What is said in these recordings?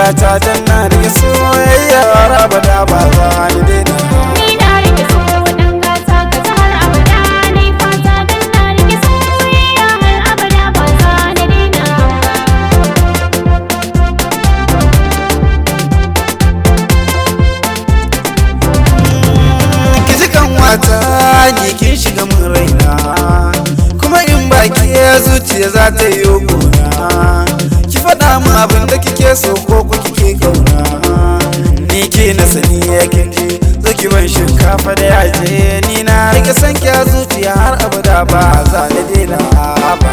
gata dan na rike soyayya har abada ba za ni daina. Ni na rike so dan gata ka har abada ni fata dan na rike soyayya har abada ba za ni daina. Ki ji kan wata ni kin shiga mun raina, kuma in baki zuciya za ta yi gona. Ki faɗa mu abin da kike so ko ku kike kauna, ni ke na sani ya kinji zaki ban shinkafa da yaje. Ni na rike san ki a zuciya har abada ba za ni daina ba.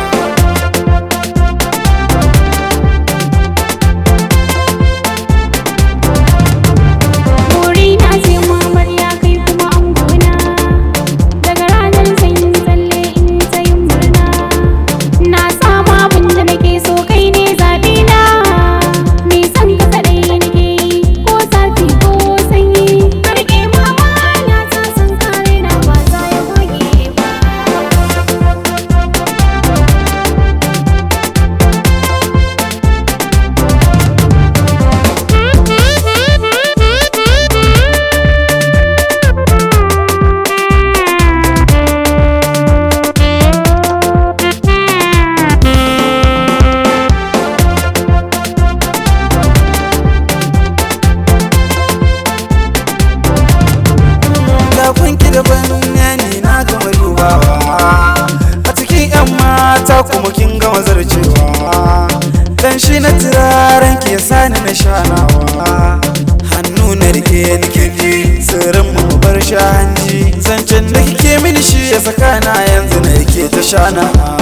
Kuma kin gama zarcewa dan shi na turaren ke sani na shanawa. Hannu na rike ni kirji sirrin mu bar shi hanji, zancen da kike mini shi ya saka na yanzu na yake ta shanawa.